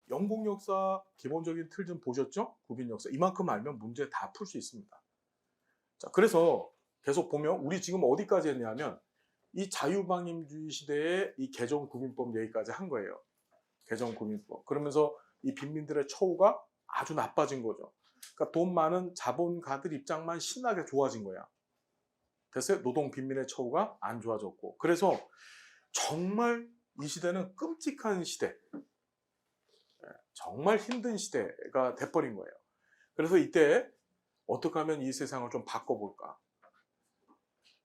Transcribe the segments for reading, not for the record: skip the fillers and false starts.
영국 역사 기본적인 틀 좀 보셨죠? 국빈 역사. 이만큼 알면 문제 다 풀 수 있습니다. 자, 그래서 계속 보면 우리 지금 어디까지 했냐면 이 자유방임주의 시대의 이 개정국민법 얘기까지 한 거예요. 개정국민법. 그러면서 이 빈민들의 처우가 아주 나빠진 거죠. 그러니까 돈 많은 자본가들 입장만 신나게 좋아진 거야. 됐어요? 노동 빈민의 처우가 안 좋아졌고. 그래서 정말 이 시대는 끔찍한 시대, 정말 힘든 시대가 돼버린 거예요. 그래서 이때 어떻게 하면 이 세상을 좀 바꿔볼까?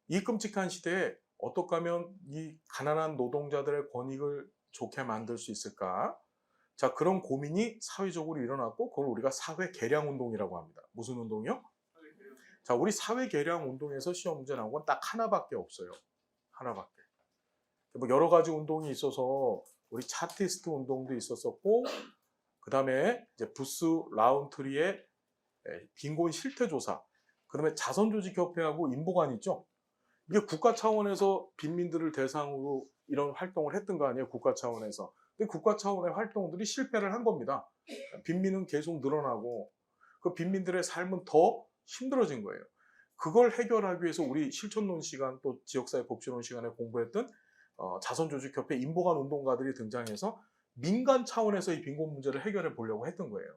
이 끔찍한 시대에 어떻게 하면 이 가난한 노동자들의 권익을 좋게 만들 수 있을까? 자, 그런 고민이 사회적으로 일어났고 그걸 우리가 사회 개량 운동이라고 합니다. 무슨 운동이요? 자, 우리 사회 개량 운동에서 시험 문제 나온 건 딱 하나밖에 없어요. 하나밖에. 뭐 여러 가지 운동이 있어서 우리 차티스트 운동도 있었었고, 그 다음에 이제 부스 라운트리의 빈곤 실태 조사, 그다음에 자선조직협회하고 인보관 있죠. 이게 국가 차원에서 빈민들을 대상으로 이런 활동을 했던 거 아니에요, 국가 차원에서. 근데 국가 차원의 활동들이 실패를 한 겁니다. 빈민은 계속 늘어나고 그 빈민들의 삶은 더 힘들어진 거예요. 그걸 해결하기 위해서 우리 실천론 시간 또 지역사회 복지론 시간에 공부했던 자선조직협회 인보관 운동가들이 등장해서 민간 차원에서 이 빈곤 문제를 해결해 보려고 했던 거예요.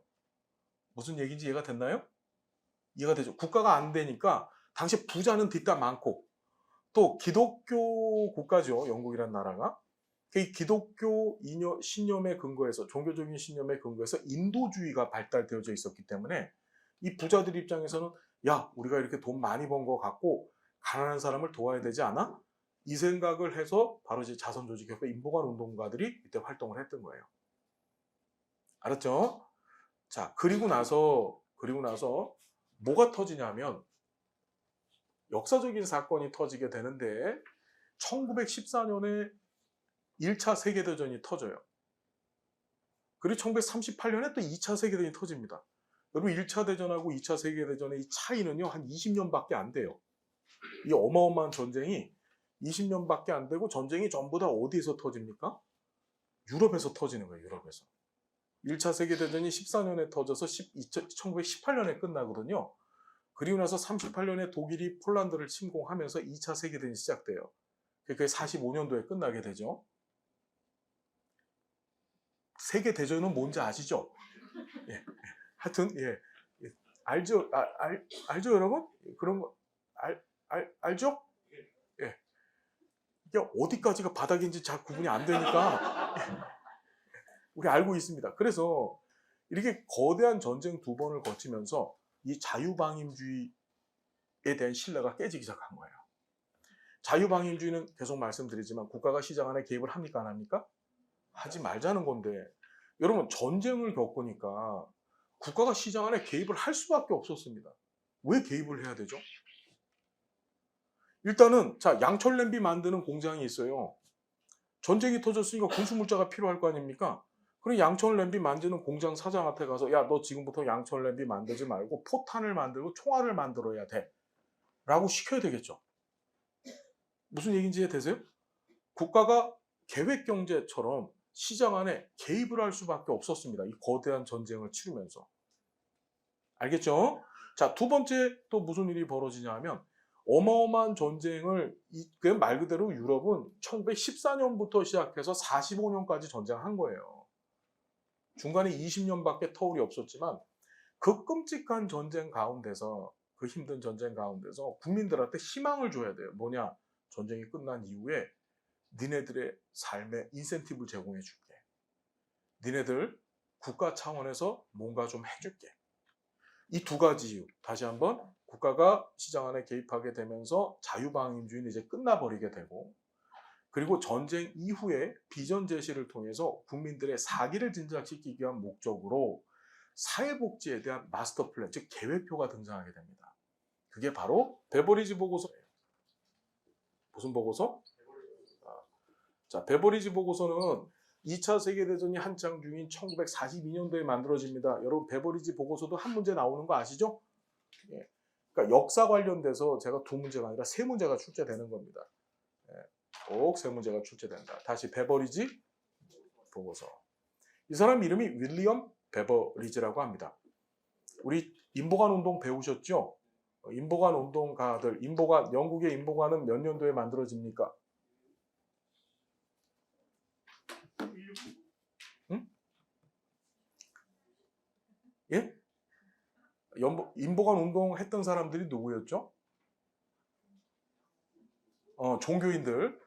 무슨 얘기인지 이해가 됐나요? 이해가 되죠? 국가가 안 되니까 당시 부자는 뒷담 많고 또 기독교 국가죠. 영국이라는 나라가. 이 기독교 신념에 근거해서 종교적인 신념에 근거해서 인도주의가 발달되어져 있었기 때문에 이 부자들 입장에서는 야, 우리가 이렇게 돈 많이 번 거 갖고 가난한 사람을 도와야 되지 않아? 이 생각을 해서 바로 이제 자선조직협회 인보관 운동가들이 이때 활동을 했던 거예요. 알았죠? 자, 그리고 나서 뭐가 터지냐면 역사적인 사건이 터지게 되는데 1914년에 1차 세계대전이 터져요. 그리고 1938년에 또 2차 세계대전이 터집니다. 여러분 1차 대전하고 2차 세계대전의 이 차이는요 한 20년밖에 안 돼요. 이 어마어마한 전쟁이 20년밖에 안 되고 전쟁이 전부 다 어디에서 터집니까? 유럽에서 터지는 거예요. 유럽에서. 1차 세계대전이 14년에 터져서 1918년에 끝나거든요. 그리고 나서 38년에 독일이 폴란드를 침공하면서 2차 세계대전이 시작돼요. 그게 45년도에 끝나게 되죠. 세계대전은 뭔지 아시죠? 예. 하여튼, 예. 알죠? 알죠, 여러분? 그런 거, 알죠? 예. 이게 어디까지가 바닥인지 잘 구분이 안 되니까, 우리 알고 있습니다. 그래서 이렇게 거대한 전쟁 두 번을 거치면서 이 자유방임주의에 대한 신뢰가 깨지기 시작한 거예요. 자유방임주의는 계속 말씀드리지만 국가가 시장 안에 개입을 합니까? 안 합니까? 하지 말자는 건데 여러분 전쟁을 겪으니까 국가가 시장 안에 개입을 할 수밖에 없었습니다. 왜 개입을 해야 되죠? 일단은 자 양철 냄비 만드는 공장이 있어요. 전쟁이 터졌으니까 군수물자가 필요할 거 아닙니까? 그리고 양철 냄비 만드는 공장 사장한테 가서 야 너 지금부터 양철 냄비 만들지 말고 포탄을 만들고 총알을 만들어야 돼 라고 시켜야 되겠죠. 무슨 얘기인지 이해되세요? 국가가 계획경제처럼 시장 안에 개입을 할 수밖에 없었습니다. 이 거대한 전쟁을 치르면서. 알겠죠? 자, 두 번째 또 무슨 일이 벌어지냐 하면 어마어마한 전쟁을 말 그대로 유럽은 1914년부터 시작해서 45년까지 전쟁한 거예요. 중간에 20년밖에 터울이 없었지만 그 끔찍한 전쟁 가운데서 그 힘든 전쟁 가운데서 국민들한테 희망을 줘야 돼요. 뭐냐? 전쟁이 끝난 이후에 니네들의 삶에 인센티브를 제공해 줄게. 니네들 국가 차원에서 뭔가 좀 해줄게. 이 두 가지 이유. 다시 한번 국가가 시장 안에 개입하게 되면서 자유방임주의는 이제 끝나버리게 되고 그리고 전쟁 이후에 비전 제시를 통해서 국민들의 사기를 진작시키기 위한 목적으로 사회복지에 대한 마스터 플랜, 즉 계획표가 등장하게 됩니다. 그게 바로 베버리지 보고서예요. 무슨 보고서? 자, 베버리지 보고서는 2차 세계대전이 한창 중인 1942년도에 만들어집니다. 여러분 베버리지 보고서도 한 문제 나오는 거 아시죠? 예. 그러니까 역사 관련돼서 제가 두 문제가 아니라 세 문제가 출제되는 겁니다. 꼭 세 문제가 출제된다. 다시 베버리지 보고서. 이 사람 이름이 윌리엄 베버리지라고 합니다. 우리 인보관 운동 배우셨죠? 인보관 운동가들, 인보관, 영국의 인보관은 몇 년도에 만들어집니까? 응? 예? 인보관 운동 했던 사람들이 누구였죠? 종교인들.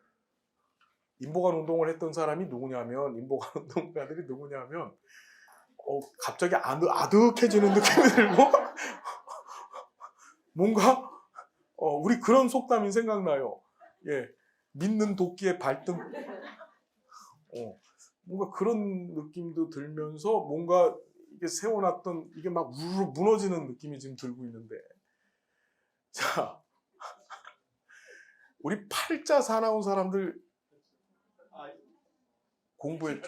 인보관 운동을 했던 사람이 누구냐면, 인보관 운동가들이 누구냐면, 갑자기 아득해지는 느낌이 들고, 뭔가, 우리 그런 속담이 생각나요. 예. 믿는 도끼의 발등. 뭔가 그런 느낌도 들면서, 뭔가 이게 세워놨던, 이게 막 우르르 무너지는 느낌이 지금 들고 있는데. 자, 우리 팔자 사나운 사람들 공부했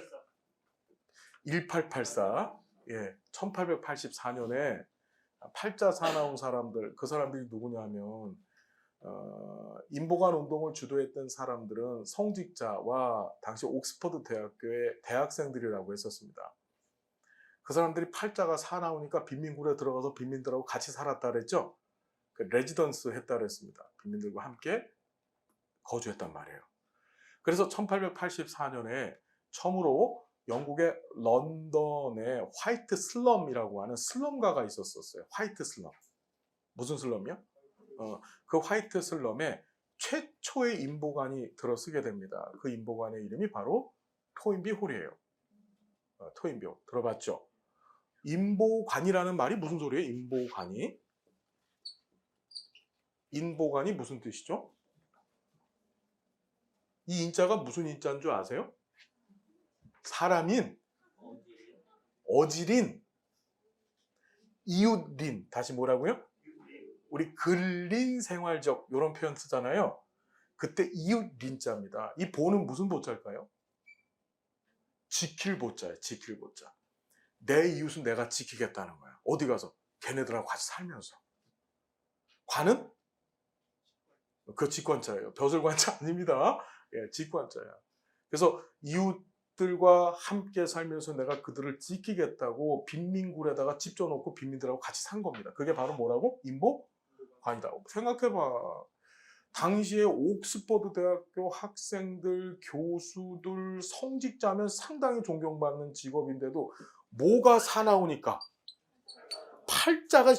1884, 예, 1884년에 팔자 사나운 사람들, 그 사람들이 누구냐면 인보관 운동을 주도했던 사람들은 성직자와 당시 옥스퍼드 대학교의 대학생들이라고 했었습니다. 그 사람들이 팔자가 사나우니까 빈민굴에 들어가서 빈민들하고 같이 살았다 그랬죠. 그 레지던스 했다 그랬습니다. 빈민들과 함께 거주했단 말이에요. 그래서 1884년에 처음으로 영국의 런던에 화이트 슬럼이라고 하는 슬럼가가 있었어요. 화이트 슬럼. 무슨 슬럼이요? 그 화이트 슬럼에 최초의 인보관이 들어서게 됩니다. 그 인보관의 이름이 바로 토인비 홀이에요. 토인비 홀. 들어봤죠? 인보관이라는 말이 무슨 소리예요? 인보관이. 인보관이 무슨 뜻이죠? 이 인자가 무슨 인자인 줄 아세요? 사람인, 어지린, 이웃린. 다시 뭐라고요? 우리 근린 생활적 이런 표현 쓰잖아요. 그때 이웃린자입니다. 이 보는 무슨 보자일까요? 지킬 보자예요. 지킬 보자. 내 이웃은 내가 지키겠다는 거야. 어디 가서 걔네들하고 같이 살면서. 관은? 그 직관자예요. 벼슬관자 아닙니다. 예, 직관자야. 그래서 이웃들과 함께 살면서 내가 그들을 지키겠다고 빈민굴에다가 집 줘놓고 빈민들하고 같이 산 겁니다. 그게 바로 뭐라고? 인보관이다. 생각해봐. 당시에 옥스퍼드 대학교 학생들, 교수들, 성직자면 상당히 존경받는 직업인데도 뭐가 사나우니까 팔자가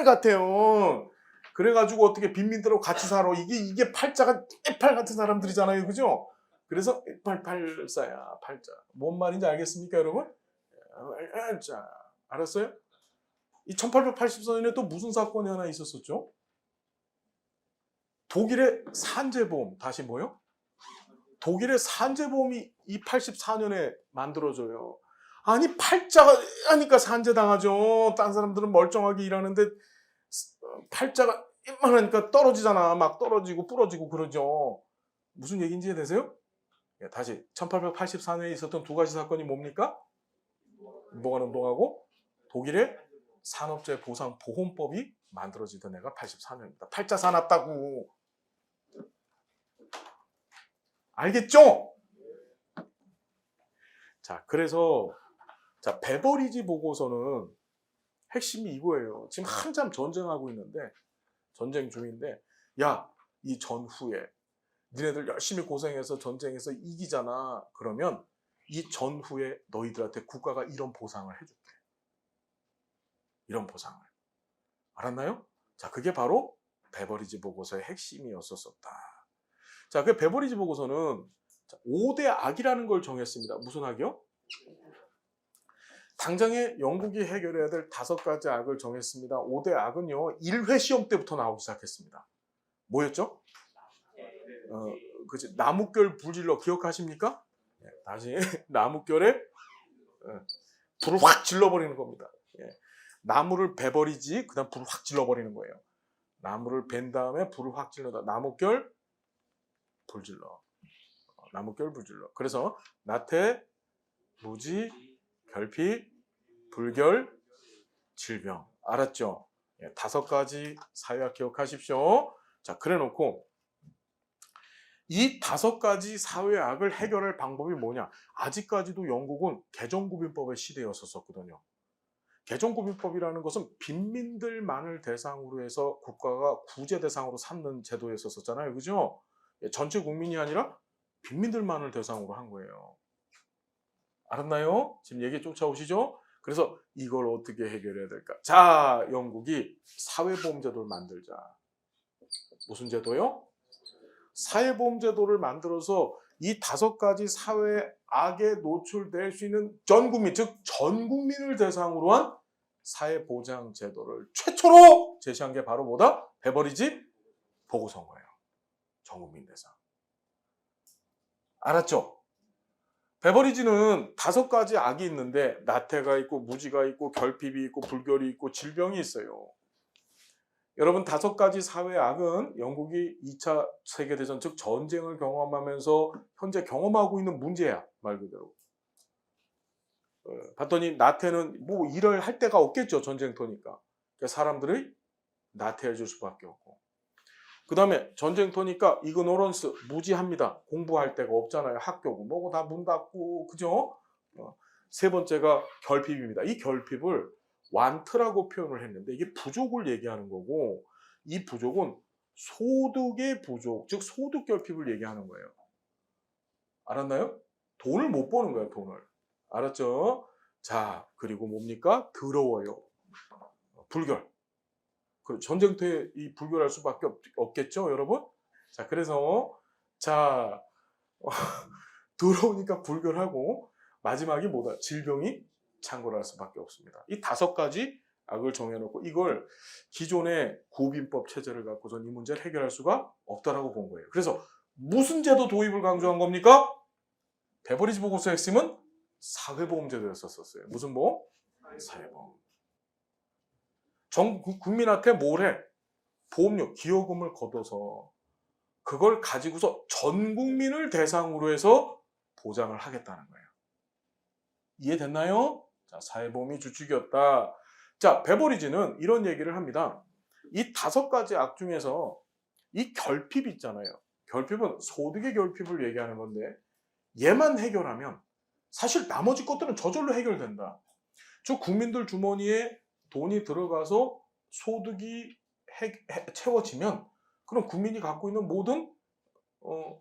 같아요. 그래가지고 어떻게 빈민들하고 같이 살아. 이게 팔자가 애팔 같은 사람들이잖아요. 그죠? 그래서 팔자야, 팔자. 뭔 말인지 알겠습니까, 여러분? 팔자. 알았어요? 이 1884년에 또 무슨 사건이 하나 있었었죠? 독일의 산재보험. 다시 뭐요? 독일의 산재보험이 이 84년에 만들어져요. 아니, 팔자가 하니까 산재당하죠. 딴 사람들은 멀쩡하게 일하는데 팔자가 이만하니까 떨어지잖아. 막 떨어지고 부러지고 그러죠. 무슨 얘기인지 이해되세요? 다시 1884년에 있었던 두 가지 사건이 뭡니까? 인보관 운동하고 독일의 산업재해보상보험법이 만들어지던 해가 84년입니다. 팔자 사놨다고. 알겠죠? 자, 그래서 베버리지 보고서는 핵심이 이거예요. 지금 한참 전쟁하고 있는데, 전쟁 중인데, 야, 이 전후에 니네들 열심히 고생해서 전쟁에서 이기잖아. 그러면 이 전후에 너희들한테 국가가 이런 보상을 해줄게. 이런 보상을. 알았나요? 자, 그게 바로 베버리지 보고서의 핵심이었었다. 자, 그 베버리지 보고서는 5대 악이라는 걸 정했습니다. 무슨 악이요? 당장에 영국이 해결해야 될 5가지 악을 정했습니다. 5대 악은요, 1회 시험 때부터 나오기 시작했습니다. 뭐였죠? 그치, 나뭇결 불질러 기억하십니까? 다시 나뭇결에 불을 확 질러버리는 겁니다. 나무를 베버리지, 그 다음 불을 확 질러버리는 거예요. 나무를 벤 다음에 불을 확 질러다. 나뭇결 불질러. 나뭇결 불질러. 그래서 나태, 무지, 결핍, 불결, 질병. 알았죠? 5가지 사유학 기억하십시오. 자, 그래 놓고 이 5가지 사회악을 해결할 방법이 뭐냐? 아직까지도 영국은 개정구빈법의 시대였었거든요. 개정구빈법이라는 것은 빈민들만을 대상으로 해서 국가가 구제 대상으로 삼는 제도였었잖아요. 그죠? 전체 국민이 아니라 빈민들만을 대상으로 한 거예요. 알았나요? 지금 얘기 쫓아오시죠? 그래서 이걸 어떻게 해결해야 될까? 자, 영국이 사회보험제도를 만들자. 무슨 제도요? 사회보험제도를 만들어서 이 5가지 사회악에 노출될 수 있는 전 국민, 즉 전 국민을 대상으로 한 사회보장제도를 최초로 제시한 게 바로 뭐다? 베버리지 보고서인 거예요. 전 국민 대상. 알았죠? 베버리지는 5가지 악이 있는데 나태가 있고 무지가 있고 결핍이 있고 불결이 있고 질병이 있어요. 여러분 5가지 사회악은 영국이 2차 세계대전 즉 전쟁을 경험하면서 현재 경험하고 있는 문제야. 말 그대로. 봤더니 나태는 뭐 일을 할 데가 없겠죠. 전쟁터니까. 그러니까 사람들이 나태해질 수밖에 없고. 그 다음에 전쟁터니까 이그노런스 무지합니다. 공부할 데가 없잖아요. 학교고 뭐고 다 문 닫고 그죠? 3번째가 결핍입니다. 이 결핍을 완트라고 표현을 했는데 이게 부족을 얘기하는 거고 이 부족은 소득의 부족, 즉 소득 결핍을 얘기하는 거예요. 알았나요? 돈을 못 버는 거예요. 돈을. 알았죠? 자, 그리고 뭡니까? 더러워요. 불결. 전쟁터에 이 불결할 수밖에 없겠죠, 여러분? 자, 그래서 자 더러우니까 불결하고 마지막이 뭐다? 질병이 창궐할 수밖에 없습니다. 이 5가지 악을 정해놓고 이걸 기존의 구빈법 체제를 갖고선 이 문제를 해결할 수가 없다라고 본 거예요. 그래서 무슨 제도 도입을 강조한 겁니까? 베버리지 보고서의 핵심은 사회보험제도였었어요. 무슨 보험? 사회보험. 전 국민한테 뭘 해? 보험료, 기여금을 걷어서 그걸 가지고서 전 국민을 대상으로 해서 보장을 하겠다는 거예요. 이해됐나요? 자, 사회보험이 주축이었다. 자, 베버리지는 이런 얘기를 합니다. 이 5가지 악 중에서 이 결핍 있잖아요. 결핍은 소득의 결핍을 얘기하는 건데 얘만 해결하면 사실 나머지 것들은 저절로 해결된다. 즉 국민들 주머니에 돈이 들어가서 소득이 채워지면 그럼 국민이 갖고 있는 모든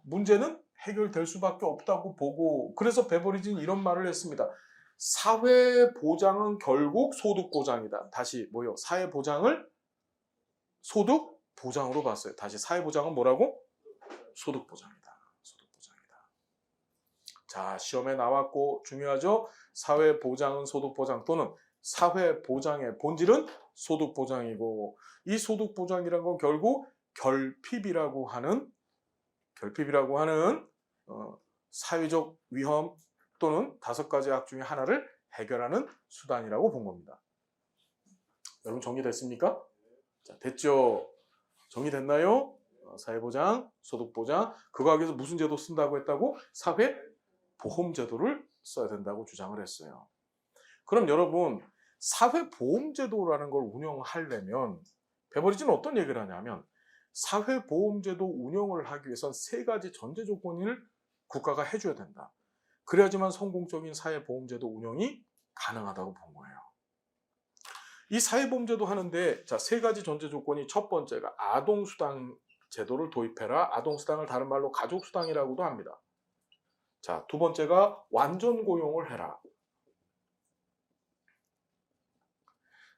문제는 해결될 수밖에 없다고 보고 그래서 베버리지는 이런 말을 했습니다. 사회보장은 결국 소득보장이다. 다시 뭐요? 사회보장을 소득보장으로 봤어요. 다시 사회보장은 뭐라고? 소득보장이다. 소득보장이다. 자, 시험에 나왔고 중요하죠? 사회보장은 소득보장 또는 사회보장의 본질은 소득보장이고 이 소득보장이라는 건 결국 결핍이라고 하는 사회적 위험 또는 5가지 악 중에 하나를 해결하는 수단이라고 본 겁니다. 여러분 정리됐습니까? 자, 됐죠? 정리됐나요? 사회보장, 소득보장, 그거 하기 위해서 무슨 제도 쓴다고 했다고? 사회보험제도를 써야 된다고 주장을 했어요. 그럼 여러분 사회보험제도라는 걸 운영하려면 베버리지는 어떤 얘기를 하냐면 사회보험제도 운영을 하기 위해선 3가지 전제 조건을 국가가 해줘야 된다. 그래야지만 성공적인 사회보험제도 운영이 가능하다고 본 거예요. 이 사회보험제도 하는데 자, 3가지 전제 조건이 첫 번째가 아동수당 제도를 도입해라. 아동수당을 다른 말로 가족수당이라고도 합니다. 자, 2번째가 완전 고용을 해라.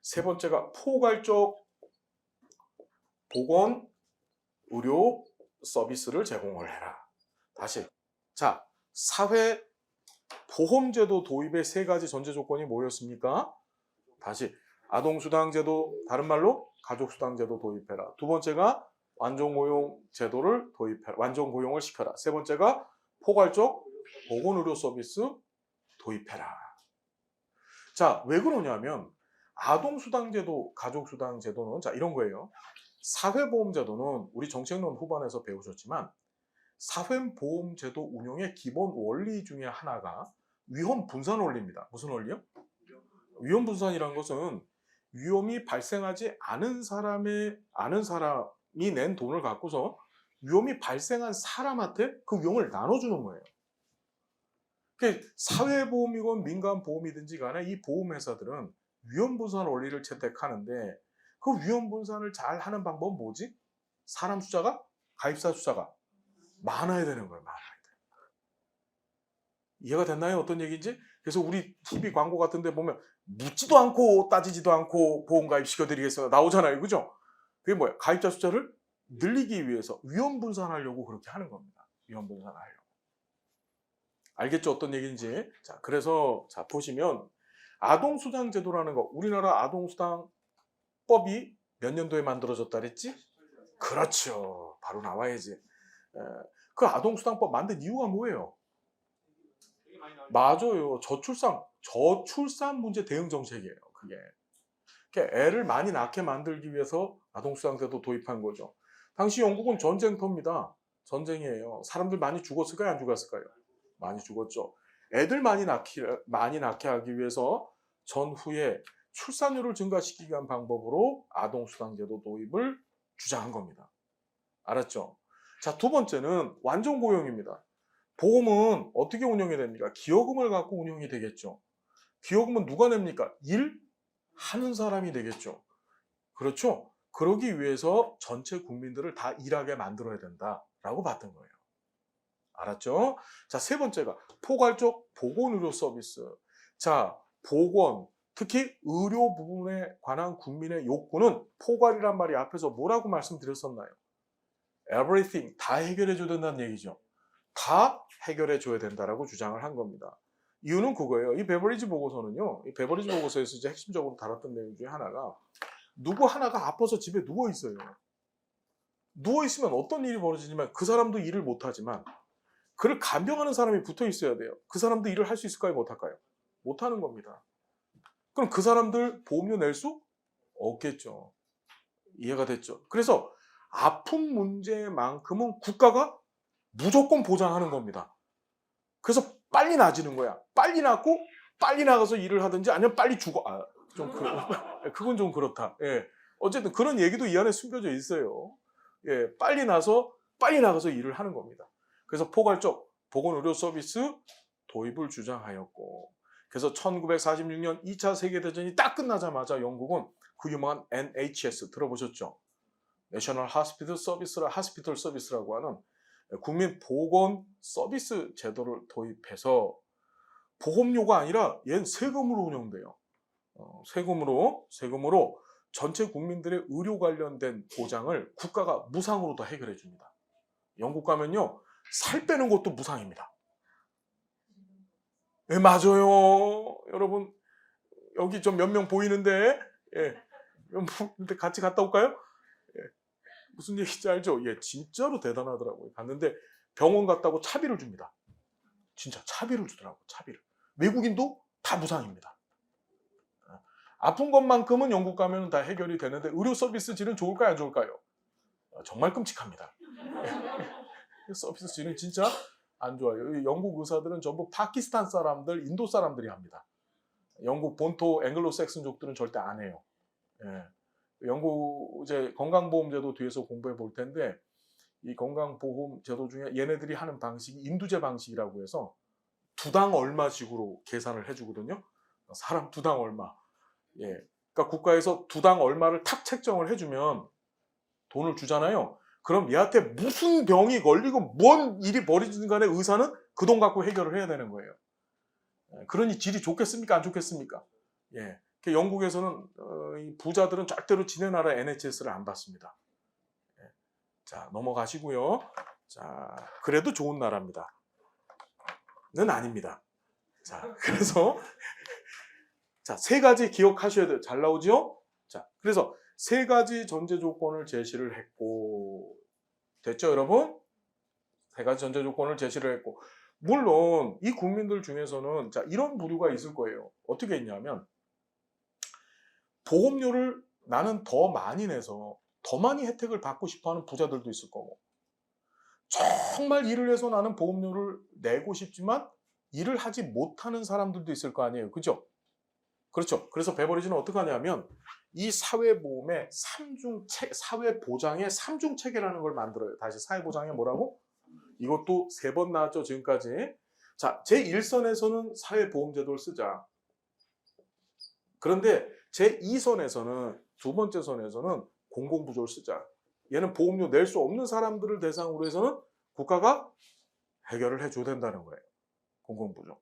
3번째가 포괄적 보건, 의료 서비스를 제공을 해라. 다시. 자, 사회보험제도 도입의 3가지 전제 조건이 뭐였습니까? 다시. 아동수당제도, 다른 말로 가족수당제도 도입해라. 2번째가 완전고용 제도를 도입해라. 완전고용을 시켜라. 3번째가 포괄적 보건의료 서비스 도입해라. 자, 왜 그러냐면 아동수당제도, 가족수당제도는 자 이런 거예요. 사회보험제도는 우리 정책론 후반에서 배우셨지만 사회보험제도 운영의 기본 원리 중에 하나가 위험분산 원리입니다. 무슨 원리요? 위험분산이라는 것은 위험이 발생하지 않은 사람이 낸 돈을 갖고서 위험이 발생한 사람한테 그 위험을 나눠주는 거예요. 그러니까 사회보험이건 민간보험이든지 간에 이 보험회사들은 위험분산 원리를 채택하는데 그 위험분산을 잘 하는 방법은 뭐지? 사람 숫자가, 가입사 숫자가 많아야 되는 거예요. 많아야 돼. 이해가 됐나요? 어떤 얘기인지? 그래서 우리 TV 광고 같은 데 보면 묻지도 않고 따지지도 않고 보험 가입 시켜드리겠어요. 나오잖아요. 그죠? 그게 뭐야? 가입자 숫자를 늘리기 위해서 위험 분산하려고 그렇게 하는 겁니다. 위험 분산하려고. 알겠죠? 어떤 얘기인지. 자, 그래서 자 보시면 아동수당 제도라는 거, 우리나라 아동수당법이 몇 년도에 만들어졌다 그랬지? 그렇죠. 바로 나와야지. 그 아동수당법 만든 이유가 뭐예요? 맞아요. 저출산 문제 대응 정책이에요. 그게. 그러니까 애를 많이 낳게 만들기 위해서 아동수당제도 도입한 거죠. 당시 영국은 전쟁터입니다. 전쟁이에요. 사람들 많이 죽었을까요? 안 죽었을까요? 많이 죽었죠. 애들 많이 낳게 하기 위해서 전후에 출산율을 증가시키기 위한 방법으로 아동수당제도 도입을 주장한 겁니다. 알았죠? 자, 두 번째는 완전 고용입니다. 보험은 어떻게 운영이 됩니까? 기여금을 갖고 운영이 되겠죠. 기여금은 누가 냅니까? 일하는 사람이 되겠죠. 그렇죠? 그러기 위해서 전체 국민들을 다 일하게 만들어야 된다라고 봤던 거예요. 알았죠? 자, 세 번째가 포괄적 보건의료 서비스. 자, 보건, 특히 의료 부분에 관한 국민의 욕구는 포괄이란 말이 앞에서 뭐라고 말씀드렸었나요? Everything, 다 해결해 줘야 된다는 얘기죠. 다 해결해 줘야 된다라고 주장을 한 겁니다. 이유는 그거예요. 이 베버리지 보고서는요. 이 베버리지 보고서에서 이제 핵심적으로 다뤘던 내용 중에 하나가 누구 하나가 아파서 집에 누워 있어요. 누워 있으면 어떤 일이 벌어지냐면 그 사람도 일을 못 하지만 그를 간병하는 사람이 붙어 있어야 돼요. 그 사람도 일을 할 수 있을까요? 못 할까요? 못 하는 겁니다. 그럼 그 사람들 보험료 낼 수 없겠죠. 이해가 됐죠? 그래서 아픈 문제만큼은 국가가 무조건 보장하는 겁니다. 그래서 빨리 나아지는 거야. 빨리 낫고 빨리 나가서 일을 하든지 아니면 빨리 죽어. 그건 좀 그렇다. 예. 어쨌든 그런 얘기도 이 안에 숨겨져 있어요. 예, 빨리 나가서 일을 하는 겁니다. 그래서 포괄적 보건의료 서비스 도입을 주장하였고, 그래서 1946년 2차 세계대전이 딱 끝나자마자 영국은 그 유명한 NHS 들어보셨죠? 내셔널 하스피털 서비스라고 하는 국민 보건 서비스 제도를 도입해서 보험료가 아니라 얘는 세금으로 운영돼요. 세금으로 전체 국민들의 의료 관련된 보장을 국가가 무상으로 다 해결해 줍니다. 영국 가면요, 살 빼는 것도 무상입니다. 네, 맞아요. 여러분, 여기 좀 몇 명 보이는데, 예, 근데 같이 갔다 올까요? 예, 무슨 얘기인지 알죠? 예, 진짜로 대단하더라고요. 갔는데 병원 갔다고 차비를 줍니다. 진짜 차비를 주더라고요. 차비를. 외국인도 다 무상입니다. 아픈 것만큼은 영국 가면 다 해결이 되는데 의료 서비스 질은 좋을까요? 안 좋을까요? 정말 끔찍합니다. 서비스 질은 진짜 안 좋아요. 영국 의사들은 전부 파키스탄 사람들, 인도 사람들이 합니다. 영국 본토 앵글로색슨족들은 절대 안 해요. 예. 영국 이제 건강보험제도 뒤에서 공부해 볼 텐데 이 건강보험제도 중에 얘네들이 하는 방식이 인두제 방식이라고 해서 두당 얼마식으로 계산을 해주거든요. 사람 두당 얼마. 예. 그러니까 국가에서 두당 얼마를 탁 책정을 해주면 돈을 주잖아요. 그럼 얘한테 무슨 병이 걸리고 뭔 일이 벌어지든 간에 의사는 그 돈 갖고 해결을 해야 되는 거예요. 그러니 질이 좋겠습니까? 안 좋겠습니까? 예. 영국에서는 이 부자들은 절대로 지네 나라 NHS를 안 받습니다. 예. 자, 넘어가시고요. 자, 그래도 좋은 나라입니다. 는 아닙니다. 자, 그래서 자, 세 가지 기억하셔야 돼요. 잘 나오죠? 자, 그래서 세 가지 전제 조건을 제시를 했고, 됐죠, 여러분? 세 가지 전제 조건을 제시를 했고, 물론 이 국민들 중에서는 자, 이런 부류가 있을 거예요. 어떻게 했냐면 보험료를 나는 더 많이 내서 더 많이 혜택을 받고 싶어하는 부자들도 있을 거고, 정말 일을 해서 나는 보험료를 내고 싶지만 일을 하지 못하는 사람들도 있을 거 아니에요. 그죠? 그렇죠. 그래서 베버리지는 어떻게 하냐면 이 사회보험의 사회보장의 삼중 체계라는 걸 만들어요. 다시 사회보장에 뭐라고? 이것도 3번 나왔죠, 지금까지. 자, 제1선에서는 사회보험제도를 쓰자. 그런데 제2선에서는, 두 번째 선에서는 공공부조를 쓰자. 얘는 보험료 낼 수 없는 사람들을 대상으로 해서는 국가가 해결을 해줘야 된다는 거예요. 공공부조.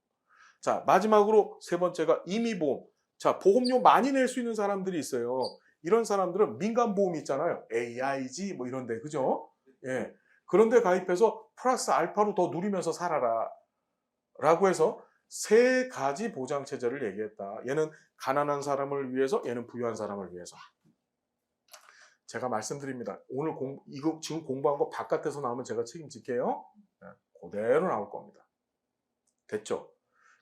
자, 마지막으로 세 번째가 임의보험. 자, 보험료 많이 낼 수 있는 사람들이 있어요. 이런 사람들은 민간보험이 있잖아요. AIG 뭐 이런데, 그죠? 예. 그런데 가입해서 플러스 알파로 더 누리면서 살아라. 라고 해서 3가지 보장체제를 얘기했다. 얘는 가난한 사람을 위해서, 얘는 부유한 사람을 위해서. 제가 말씀드립니다. 오늘 이거 지금 공부한 거 바깥에서 나오면 제가 책임질게요. 네, 그대로 나올 겁니다. 됐죠?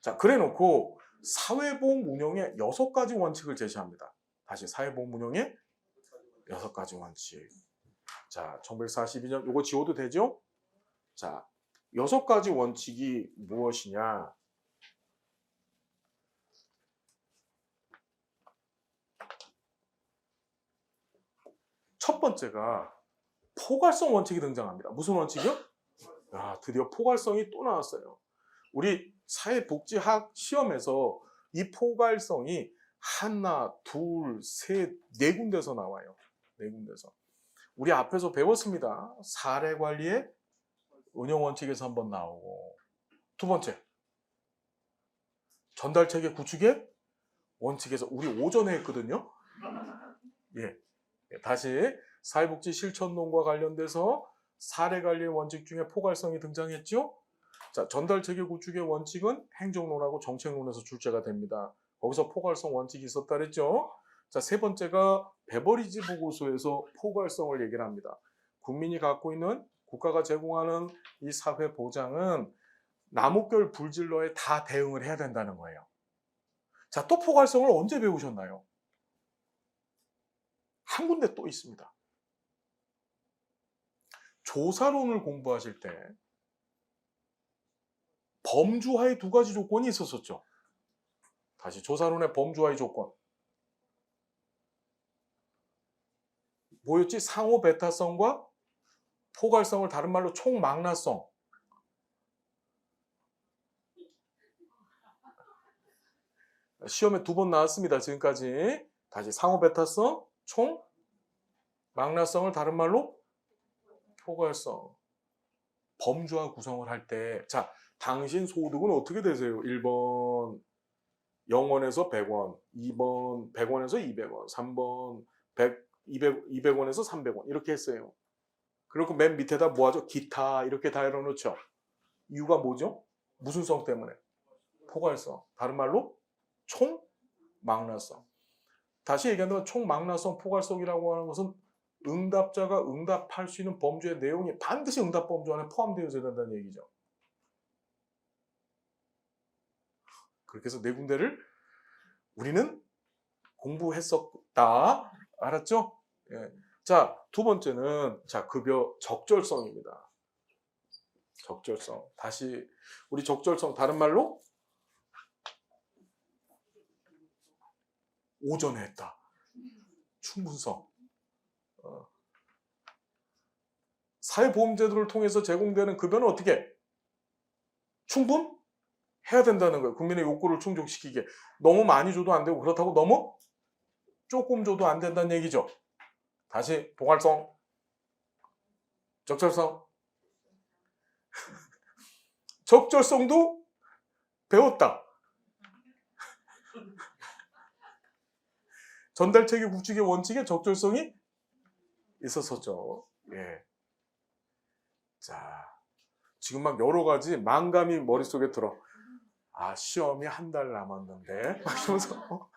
자, 그래 놓고 사회보험 운영의 6가지 원칙을 제시합니다. 다시 사회보험 운영의 6가지 원칙. 자, 1942년 요거 지워도 되죠? 자, 6가지 원칙이 무엇이냐? 첫 번째가 포괄성 원칙이 등장합니다. 무슨 원칙이요? 아, 드디어 포괄성이 또 나왔어요. 우리 사회복지학 시험에서 이 포괄성이 하나, 둘, 셋, 4군데서 나와요. 4군데서. 우리 앞에서 배웠습니다. 사례관리의 운영원칙에서 한번 나오고, 두 번째, 전달체계 구축의 원칙에서 우리 오전에 했거든요. 예. 다시 사회복지 실천론과 관련돼서 사례관리의 원칙 중에 포괄성이 등장했죠. 자, 전달체계 구축의 원칙은 행정론하고 정책론에서 출제가 됩니다. 거기서 포괄성 원칙이 있었다 그랬죠. 자, 세 번째가 베버리지 보고서에서 포괄성을 얘기를 합니다. 국민이 갖고 있는 국가가 제공하는 이 사회 보장은 나뭇결 불질러에 다 대응을 해야 된다는 거예요. 자, 또 포괄성을 언제 배우셨나요? 한 군데 또 있습니다. 조사론을 공부하실 때 범주하의 2가지 조건이 있었었죠. 다시 조사론의 범주하의 조건. 뭐였지? 상호 배타성과 포괄성을 다른 말로 총망라성. 시험에 2번 나왔습니다. 지금까지. 다시 상호 배타성, 총망라성을 다른 말로 포괄성. 범주화 구성을 할 때, 자, 당신 소득은 어떻게 되세요? 1번 0원에서 100원, 2번 100원에서 200원, 3번 200원에서 300원 이렇게 했어요. 그리고 맨 밑에다 뭐 하죠? 기타 이렇게 다 열어놓죠. 이유가 뭐죠? 무슨 성 때문에? 포괄성. 다른 말로 총망라성. 다시 얘기한다면 총망라성 포괄성이라고 하는 것은 응답자가 응답할 수 있는 범주의 내용이 반드시 응답 범주 안에 포함되어야 된다는 얘기죠. 그렇게 해서 4군데를 우리는 공부했었다. 알았죠? 예. 자, 두 번째는 자, 급여 적절성입니다. 적절성. 다시 우리 적절성 다른 말로 오전에 했다. 충분성. 사회보험제도를 통해서 제공되는 급여는 어떻게? 충분해야 된다는 거예요. 국민의 욕구를 충족시키게. 너무 많이 줘도 안 되고 그렇다고 너무 조금 줘도 안 된다는 얘기죠. 다시 포괄성, 적절성. 적절성도 배웠다. 전달체계 구축의 원칙에 적절성이 있었었죠. 예. 자, 지금 막 여러 가지 망감이 머릿속에 들어. 아, 시험이 한 달 남았는데. 막 이러면서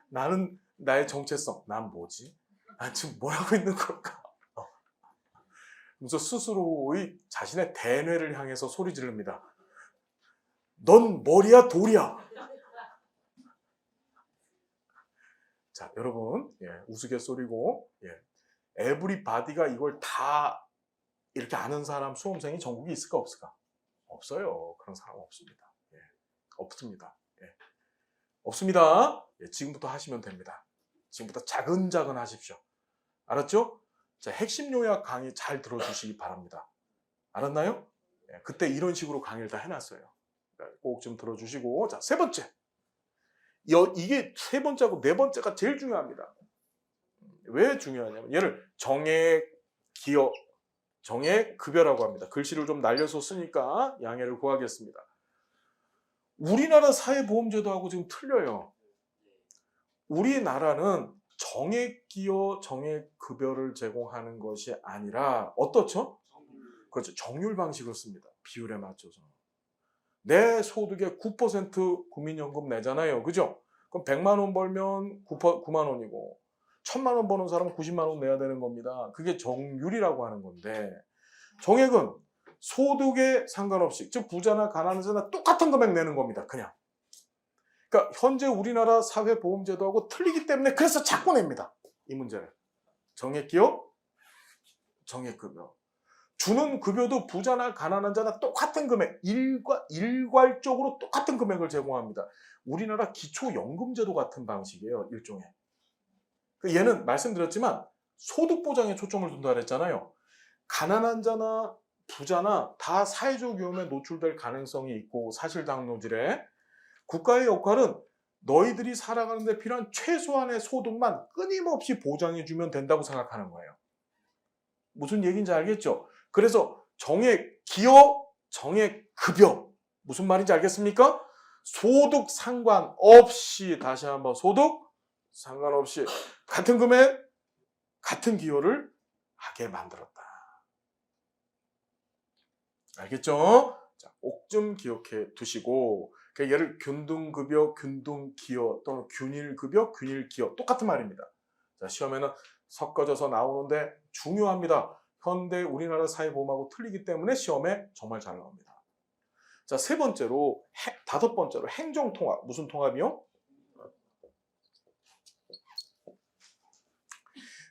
나는 나의 정체성. 난 뭐지? 난 지금 뭘 하고 있는 걸까? 그래서 스스로의 자신의 대뇌를 향해서 소리 지릅니다. 넌 머리야 돌이야. 자, 여러분, 예, 우스갯소리고, 예, 에브리바디가 이걸 다 이렇게 아는 사람 수험생이 전국에 있을까 없을까? 없어요. 그런 사람 없습니다. 예, 없습니다. 예, 없습니다. 예, 지금부터 하시면 됩니다. 지금부터 차근차근 하십시오. 알았죠? 자, 핵심 요약 강의 잘 들어주시기 바랍니다. 알았나요? 예, 그때 이런 식으로 강의를 다 해놨어요. 꼭 좀 들어주시고. 자, 세 번째. 이게 세 번째하고 네 번째가 제일 중요합니다. 왜 중요하냐면 얘를 정액, 기여, 정액, 급여라고 합니다. 글씨를 좀 날려서 쓰니까 양해를 구하겠습니다. 우리나라 사회보험제도하고 지금 틀려요. 우리나라는 정액기여, 정액급여를 제공하는 것이 아니라 어떻죠? 그렇죠. 정률 방식을 씁니다. 비율에 맞춰서. 내 소득의 9% 국민연금 내잖아요. 그죠? 그럼 100만 원 벌면 9만 원이고 1000만 원 버는 사람은 90만 원 내야 되는 겁니다. 그게 정률이라고 하는 건데 정액은 소득에 상관없이 즉 부자나 가난한 자나 똑같은 금액 내는 겁니다. 그냥. 그러니까 현재 우리나라 사회보험제도하고 틀리기 때문에 그래서 자꾸 냅니다. 이 문제를. 정액기여, 정액급여. 주는 급여도 부자나 가난한 자나 똑같은 금액, 일괄적으로 똑같은 금액을 제공합니다. 우리나라 기초연금제도 같은 방식이에요. 일종의. 얘는 말씀드렸지만 소득보장에 초점을 둔다 그랬잖아요. 가난한 자나 부자나 다 사회적 위험에 노출될 가능성이 있고 사실당노질에 국가의 역할은 너희들이 살아가는 데 필요한 최소한의 소득만 끊임없이 보장해주면 된다고 생각하는 거예요. 무슨 얘기인지 알겠죠? 그래서 정액 기여, 정액 급여 무슨 말인지 알겠습니까? 소득 상관없이 다시 한번 소득 상관없이 같은 금액, 같은 기여를 하게 만들었다. 알겠죠? 자, 꼭 좀 기억해 두시고 얘를 균등급여, 균등기여 또는 균일급여, 균일기여 똑같은 말입니다. 자, 시험에는 섞어져서 나오는데 중요합니다. 현대 우리나라 사회보험하고 틀리기 때문에 시험에 정말 잘 나옵니다. 자, 세 번째로, 다섯 번째로 행정통합. 무슨 통합이요?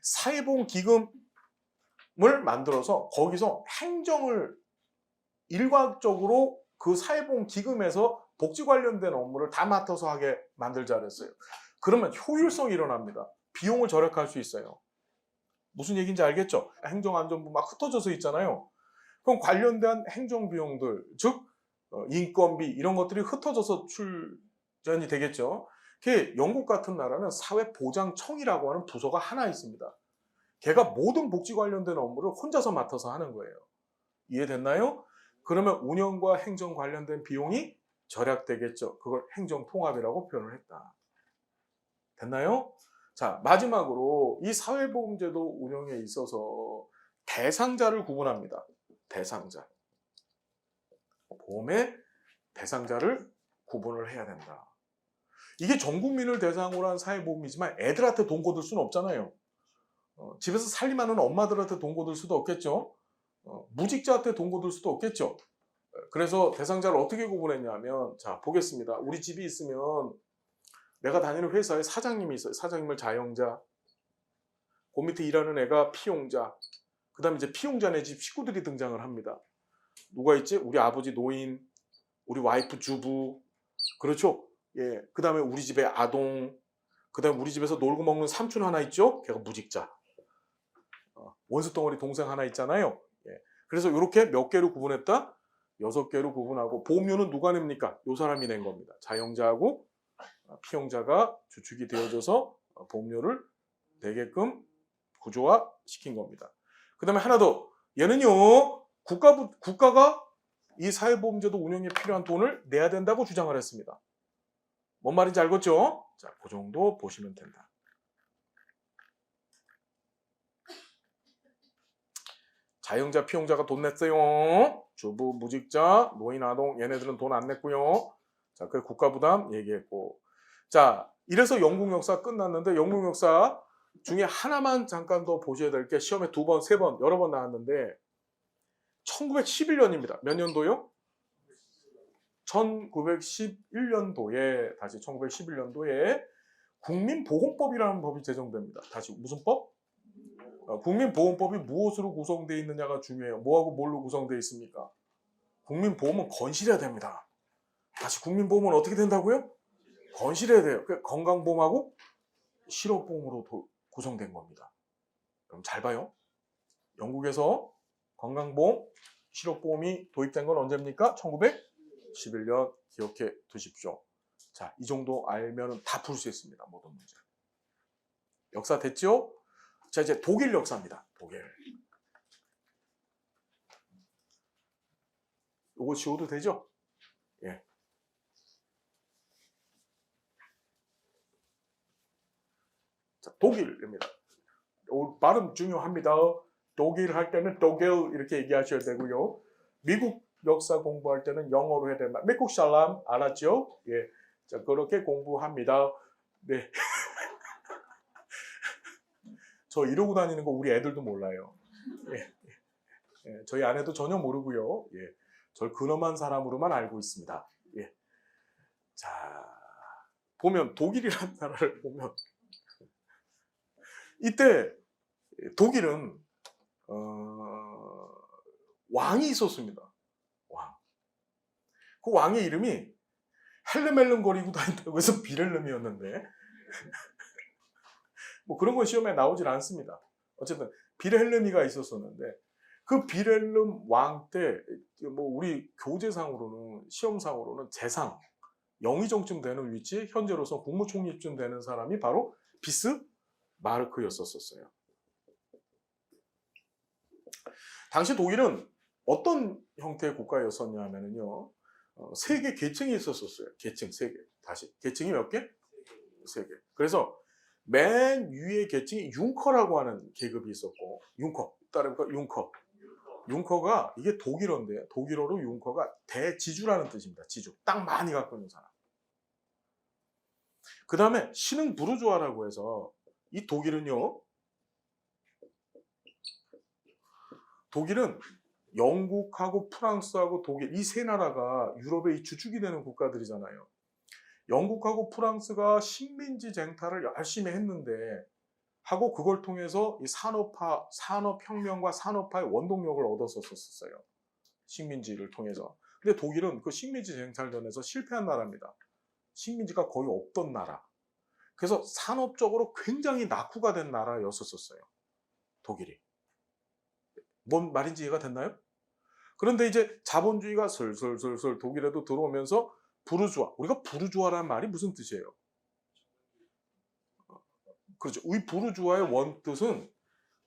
사회보험기금을 만들어서 거기서 행정을 일괄적으로 그 사회보험기금에서 복지 관련된 업무를 다 맡아서 하게 만들자 그랬어요. 그러면 효율성이 일어납니다. 비용을 절약할 수 있어요. 무슨 얘기인지 알겠죠? 행정안전부 막 흩어져서 있잖아요. 그럼 관련된 행정비용들, 즉 인건비 이런 것들이 흩어져서 출전이 되겠죠. 영국 같은 나라는 사회보장청이라고 하는 부서가 하나 있습니다. 걔가 모든 복지 관련된 업무를 혼자서 맡아서 하는 거예요. 이해됐나요? 그러면 운영과 행정 관련된 비용이 절약되겠죠. 그걸 행정통합이라고 표현을 했다. 됐나요? 자, 마지막으로 이 사회보험제도 운영에 있어서 대상자를 구분합니다. 대상자. 보험의 대상자를 구분을 해야 된다. 이게 전 국민을 대상으로 한 사회보험이지만 애들한테 돈 거둘 수는 없잖아요. 집에서 살림하는 엄마들한테 돈 거둘 수도 없겠죠. 무직자한테 돈 거둘 수도 없겠죠. 그래서 대상자를 어떻게 구분했냐면 자, 보겠습니다. 우리 집이 있으면 내가 다니는 회사에 사장님이 있어요. 사장님을 자영자. 그 밑에 일하는 애가 피용자. 그 다음에 이제 피용자네 집 식구들이 등장을 합니다. 누가 있지? 우리 아버지 노인, 우리 와이프 주부. 그렇죠? 예. 그 다음에 우리 집에 아동. 그 다음에 우리 집에서 놀고 먹는 삼촌 하나 있죠? 걔가 무직자. 원수덩어리 동생 하나 있잖아요. 예. 그래서 이렇게 몇 개로 구분했다? 6개로 구분하고 보험료는 누가 냅니까? 이 사람이 낸 겁니다. 자영자하고 피용자가 주축이 되어져서 보험료를 내게끔 구조화시킨 겁니다. 그 다음에 하나 더. 얘는요. 국가가 이 사회보험제도 운영에 필요한 돈을 내야 된다고 주장을 했습니다. 뭔 말인지 알겠죠? 자, 그 정도 보시면 된다. 자영자, 피용자가 돈 냈어요. 주부, 무직자, 노인, 아동 얘네들은 돈 안 냈고요. 자, 그 국가 부담 얘기했고. 자, 이래서 영국 역사 끝났는데 영국 역사 중에 하나만 잠깐 더 보셔야 될 게 시험에 2번, 3번, 여러 번 나왔는데 1911년입니다. 몇 년도요? 1911년도에 다시 1911년도에 국민보험법이라는 법이 제정됩니다. 다시 무슨 법? 국민보험법이 무엇으로 구성되어 있느냐가 중요해요. 뭐하고 뭘로 구성되어 있습니까? 국민보험은 건실해야 됩니다. 다시 국민보험은 어떻게 된다고요? 건실해야 돼요. 건강보험하고 실업보험으로 구성된 겁니다. 그럼 잘 봐요. 영국에서 건강보험, 실업보험이 도입된 건 언제입니까? 1911년 기억해 두십시오. 자, 이 정도 알면 다 풀 수 있습니다. 모든 문제. 역사 됐죠? 자, 이제 독일 역사입니다. 독일. 요거 지워도 되죠? 예. 자, 독일입니다. 발음 중요합니다. 독일 할 때는 독일 이렇게 얘기하셔야 되고요. 미국 역사 공부할 때는 영어로 해야 됩니다. 미국 사람 알았죠? 예. 자, 그렇게 공부합니다. 네. 저 이러고 다니는 거 우리 애들도 몰라요. 예. 예. 저희 아내도 전혀 모르고요. 예. 절 근엄한 사람으로만 알고 있습니다. 예. 자, 보면 독일이라는 나라를 보면 이때 독일은 왕이 있었습니다. 왕. 그 왕의 이름이 헬름헬름 거리고 다닌다고 해서 비렐름이었는데 뭐 그런 건 시험에 나오질 않습니다. 어쨌든 비렐름이가 있었었는데 그 비렐름 왕 때 뭐 우리 교재상으로는 시험상으로는 재상 영의정쯤 되는 위치, 현재로서 국무총리쯤 되는 사람이 바로 비스마르크였었어요. 당시 독일은 어떤 형태의 국가였었냐 하면요. 세 개 계층이 있었어요. 계층 세 개. 다시 계층이 몇 개? 세 개. 그래서 맨 위의 계층이 융커라고 하는 계급이 있었고, 융커 따르니까 융커. 융커가 이게 독일어인데 독일어로 융커가 대지주라는 뜻입니다. 지주. 땅 많이 갖고 있는 사람. 그 다음에 신흥 부르주아라고 해서 이 독일은요. 독일은 영국하고 프랑스하고 독일 이 세 나라가 유럽의 이 주축이 되는 국가들이잖아요. 영국하고 프랑스가 식민지 쟁탈을 열심히 했는데 하고 그걸 통해서 이 산업혁명과 산업화의 원동력을 얻었었어요. 식민지를 통해서. 근데 독일은 그 식민지 쟁탈전에서 실패한 나라입니다. 식민지가 거의 없던 나라. 그래서 산업적으로 굉장히 낙후가 된 나라였었어요. 독일이. 뭔 말인지 이해가 됐나요? 그런데 이제 자본주의가 슬슬 독일에도 들어오면서 부르주아. 우리가 부르주아라는 말이 무슨 뜻이에요? 그렇죠. 이 부르주아의 원뜻은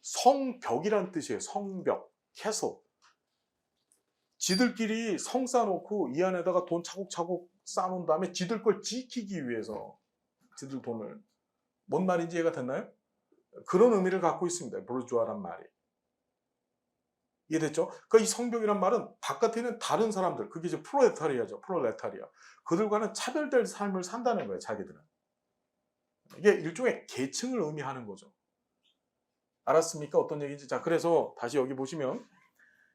성벽이란 뜻이에요. 성벽, 캐슬. 지들끼리 성 쌓아놓고 이 안에다가 돈 차곡차곡 쌓아놓은 다음에 지들 걸 지키기 위해서 지들 돈을. 뭔 말인지 이해가 됐나요? 그런 의미를 갖고 있습니다. 부르주아란 말이. 이해됐죠? 그러니까 이 성벽이란 말은 바깥에 있는 다른 사람들, 그게 이제 프롤레타리아죠. 프롤레타리아. 그들과는 차별될 삶을 산다는 거예요. 자기들은. 이게 일종의 계층을 의미하는 거죠. 알았습니까? 어떤 얘기인지. 자, 그래서 다시 여기 보시면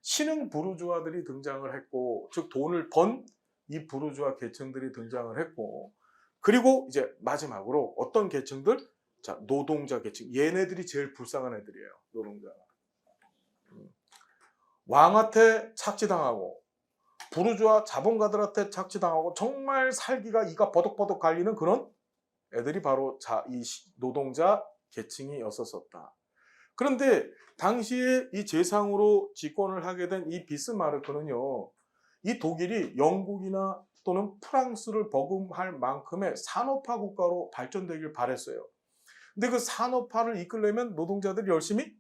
신흥 부르주아들이 등장을 했고, 즉 돈을 번 이 부르주아 계층들이 등장을 했고, 그리고 이제 마지막으로 어떤 계층들? 자, 노동자 계층. 얘네들이 제일 불쌍한 애들이에요. 노동자. 왕한테 착취당하고 부르주아 자본가들한테 착취당하고 정말 살기가 이가 버덕버덕 갈리는 그런 애들이 바로 이 노동자 계층이었었다. 그런데 당시에 이 재상으로 집권을 하게 된 이 비스마르크는요. 이 독일이 영국이나 또는 프랑스를 버금할 만큼의 산업화 국가로 발전되길 바랬어요. 근데 그 산업화를 이끌려면 노동자들이 열심히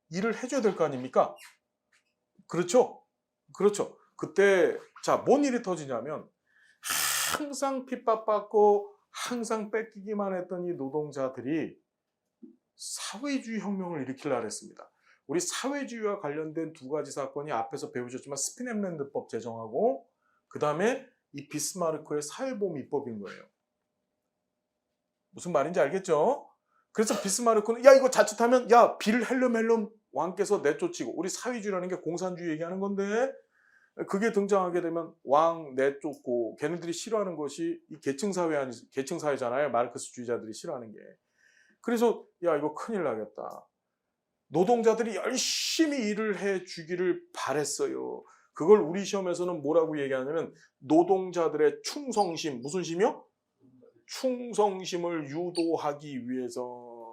일을 해줘야 될 거 아닙니까? 그렇죠? 그렇죠. 그때 자, 뭔 일이 터지냐면 항상 핍박받고 항상 뺏기기만 했던 이 노동자들이 사회주의 혁명을 일으키려고 했습니다. 우리 사회주의와 관련된 두 가지 사건이 앞에서 배우셨지만 스피넴랜드법 제정하고 그 다음에 이 비스마르크의 사회보험 입법인 거예요. 무슨 말인지 알겠죠? 그래서 비스마르크는 야 이거 자칫하면 야 빌헬름 왕께서 내쫓이고 우리 사회주의라는 게 공산주의 얘기하는 건데 그게 등장하게 되면 왕 내쫓고 걔네들이 싫어하는 것이 이 계층사회잖아요. 마르크스주의자들이 싫어하는 게. 그래서 야 이거 큰일 나겠다. 노동자들이 열심히 일을 해주기를 바랬어요. 그걸 우리 시험에서는 뭐라고 얘기하냐면 노동자들의 충성심. 무슨 심이요? 충성심을 유도하기 위해서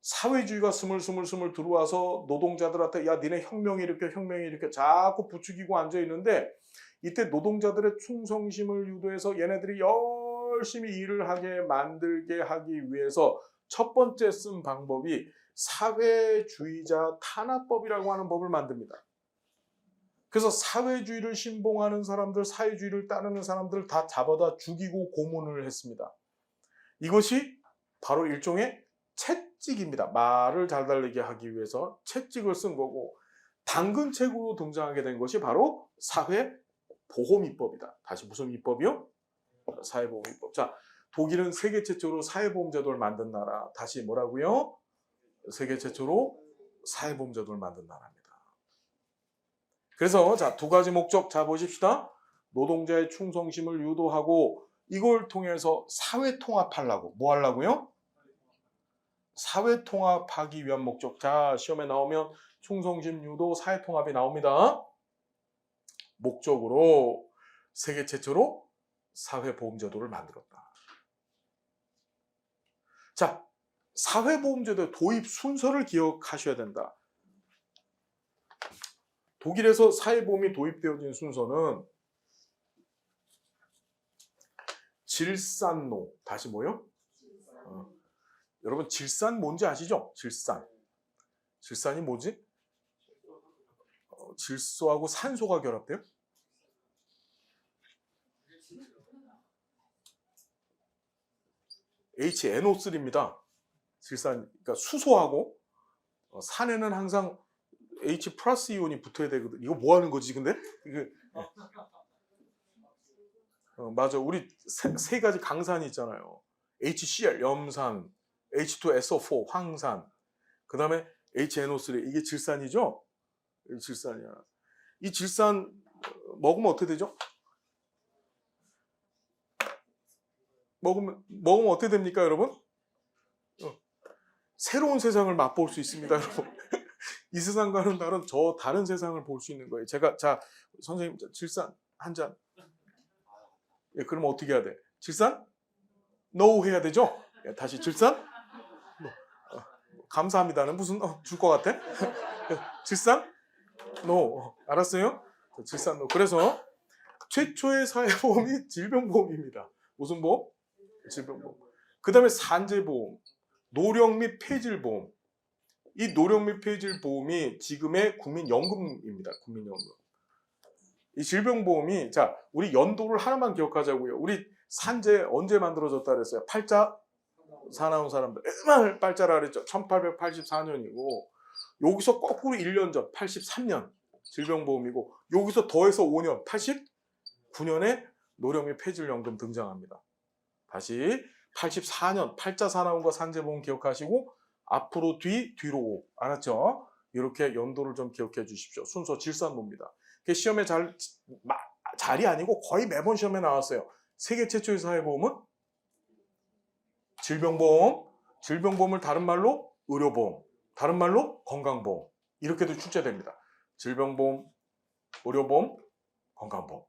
사회주의가 스물스물 들어와서 노동자들한테 야 니네 혁명이 이렇게 자꾸 부추기고 앉아 있는데 이때 노동자들의 충성심을 유도해서 얘네들이 열심히 일을 하게 만들게 하기 위해서 첫 번째 쓴 방법이 사회주의자 탄압법이라고 하는 법을 만듭니다. 그래서 사회주의를 신봉하는 사람들, 사회주의를 따르는 사람들 다 잡아다 죽이고 고문을 했습니다. 이것이 바로 일종의 채찍입니다. 말을 잘 달리게 하기 위해서 채찍을 쓴 거고 당근책으로 등장하게 된 것이 바로 사회보험입법이다. 다시 무슨 입법이요? 사회보험입법. 자, 독일은 세계 최초로 사회보험제도를 만든 나라. 다시 뭐라고요? 세계 최초로 사회보험제도를 만든 나라입니다. 그래서 자, 두 가지 목적. 자, 보십시다. 노동자의 충성심을 유도하고 이걸 통해서 사회통합하려고. 뭐 하려고요? 사회통합하기 위한 목적. 자, 시험에 나오면 충성심 유도, 사회통합이 나옵니다. 목적으로 세계 최초로 사회보험제도를 만들었다. 자, 사회보험제도 도입 순서를 기억하셔야 된다. 독일에서 사회보험이 도입되어진 순서는 질산노. 다시 뭐요? 여러분 질산 뭔지 아시죠? 질산이 뭐지? 질소하고 산소가 결합돼요? HNO3입니다. 질산, 그러니까 수소하고 산에는 항상 H 플러스 이온이 붙어야 되거든. 이거 뭐 하는 거지, 근데? 이게, 맞아. 우리 세 가지 강산이 있잖아요. HCl, 염산, H2SO4, 황산, 그 다음에 HNO3, 이게 질산이죠? 이게 질산이야. 이 질산 먹으면 어떻게 되죠? 먹으면 어떻게 됩니까, 여러분? 새로운 세상을 맛볼 수 있습니다, 여러분. 이 세상과는 다른 세상을 볼 수 있는 거예요. 자, 선생님, 질산 한 잔. 예, 그러면 어떻게 해야 돼? 질산? No 해야 되죠? 예, 다시 질산? No. 감사합니다는 무슨, 줄 것 같아? 질산? No. 알았어요? 질산 No. 그래서 최초의 사회보험이 질병보험입니다. 무슨 보험? 질병보험. 그 다음에 산재보험, 노령 및 폐질보험. 이 노령 및 폐질보험이 지금의 국민연금입니다. 국민연금. 이 질병보험이, 자, 우리 연도를 하나만 기억하자고요. 우리 산재 언제 만들어졌다 그랬어요? 팔자 사나운 사람들. 얼마나 팔자라 그랬죠? 1884년이고 여기서 거꾸로 1년 전 83년 질병보험이고 여기서 더해서 5년 89년에 노령 및 폐질연금 등장합니다. 다시 84년 팔자 사나운과 산재보험 기억하시고 앞으로 뒤로 알았죠? 이렇게 연도를 좀 기억해 주십시오. 순서 질산노입니다. 시험에 잘이 아니고 거의 매번 시험에 나왔어요. 세계 최초의 사회보험은 질병보험, 질병보험을 다른 말로 의료보험, 다른 말로 건강보험, 이렇게도 출제됩니다. 질병보험, 의료보험, 건강보험.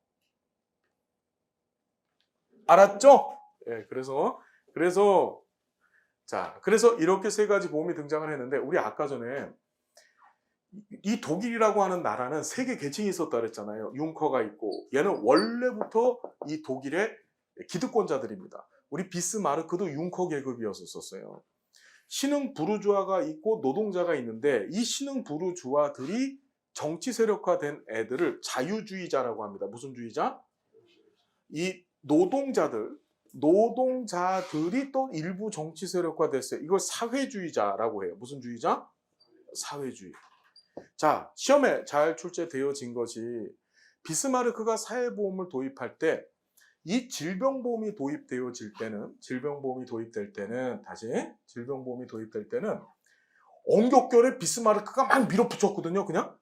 알았죠? 예, 그래서 이렇게 세 가지 보험이 등장을 했는데, 우리 아까 전에 이 독일이라고 하는 나라는 세계 계층이 있었다 그랬잖아요. 융커가 있고, 얘는 원래부터 이 독일의 기득권자들입니다. 우리 비스마르크도 융커 계급이었었어요. 신흥 부르주아가 있고 노동자가 있는데, 이 신흥 부르주아들이 정치 세력화된 애들을 자유주의자라고 합니다. 무슨 주의자? 이 노동자들이 또 일부 정치 세력화됐어요. 이걸 사회주의자라고 해요. 무슨 주의자? 사회주의. 자, 시험에 잘 출제되어진 것이, 비스마르크가 사회보험을 도입할 때, 이 질병보험이 도입될 때는 온격결에 비스마르크가 막 밀어붙였거든요. 그냥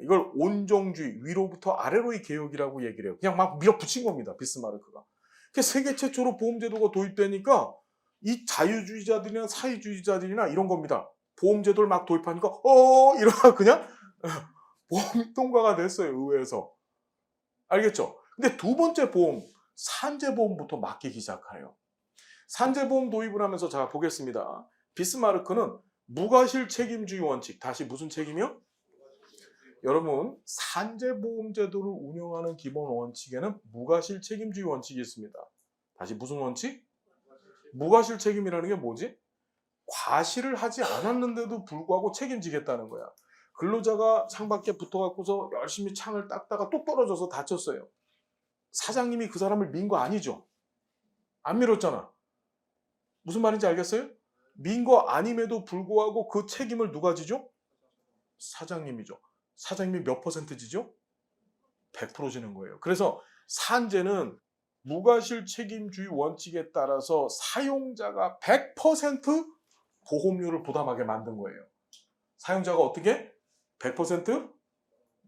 이걸 온정주의, 위로부터 아래로의 개혁이라고 얘기를 해요. 그냥 막 밀어붙인 겁니다. 비스마르크가. 세계 최초로 보험제도가 도입되니까 이 자유주의자들이나 사회주의자들이나 이런 겁니다. 보험제도를 막 도입하니까 이러다 그냥 보험이 통과가 됐어요. 의회에서. 알겠죠? 근데 두 번째 보험, 산재보험부터 맡기기 시작해요. 산재보험 도입을 하면서 자 보겠습니다. 비스마르크는 무과실 책임주의 원칙, 다시 무슨 책임이요? 여러분 산재보험 제도를 운영하는 기본 원칙에는 무과실 책임주의 원칙이 있습니다. 다시 무슨 원칙? 무과실 책임이라는 게 뭐지? 과실을 하지 않았는데도 불구하고 책임지겠다는 거야. 근로자가 창밖에 붙어갖고서 열심히 창을 닦다가 또 떨어져서 다쳤어요. 사장님이 그 사람을 민 거 아니죠? 안 밀었잖아. 무슨 말인지 알겠어요? 민 거 아님에도 불구하고 그 책임을 누가 지죠? 사장님이죠. 사장님이 몇 퍼센트 지죠? 100% 지는 거예요. 그래서 산재는 무과실 책임주의 원칙에 따라서 사용자가 100% 보험료를 부담하게 만든 거예요. 사용자가 어떻게? 100%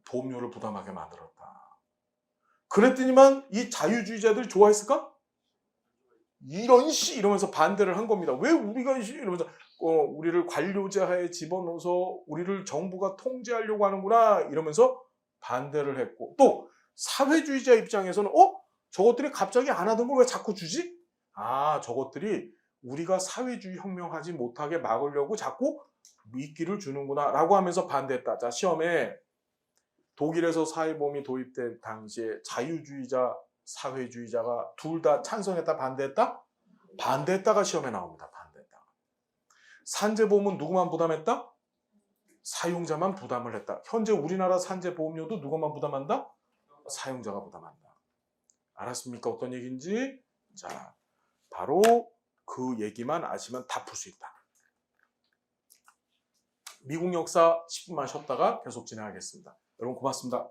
보험료를 부담하게 만들었다. 그랬더니만 이 자유주의자들이 좋아했을까? 이런 씨 이러면서 반대를 한 겁니다. 왜 우리가 이러면서 우리를 관료제하에 집어넣어서 우리를 정부가 통제하려고 하는구나 이러면서 반대를 했고, 또 사회주의자 입장에서는 저것들이 갑자기 안 하던 걸 왜 자꾸 주지? 저것들이 우리가 사회주의 혁명하지 못하게 막으려고 자꾸 미끼를 주는구나 라고 하면서 반대했다. 자, 시험에 독일에서 사회보험이 도입된 당시에 자유주의자, 사회주의자가 둘 다 찬성했다, 반대했다? 반대했다가 시험에 나옵니다. 반대했다. 산재보험은 누구만 부담했다? 사용자만 부담을 했다. 현재 우리나라 산재보험료도 누구만 부담한다? 사용자가 부담한다. 알았습니까? 어떤 얘기인지? 자, 바로 그 얘기만 아시면 다 풀 수 있다. 미국 역사 10분만 쉬었다가 계속 진행하겠습니다. 여러분 고맙습니다.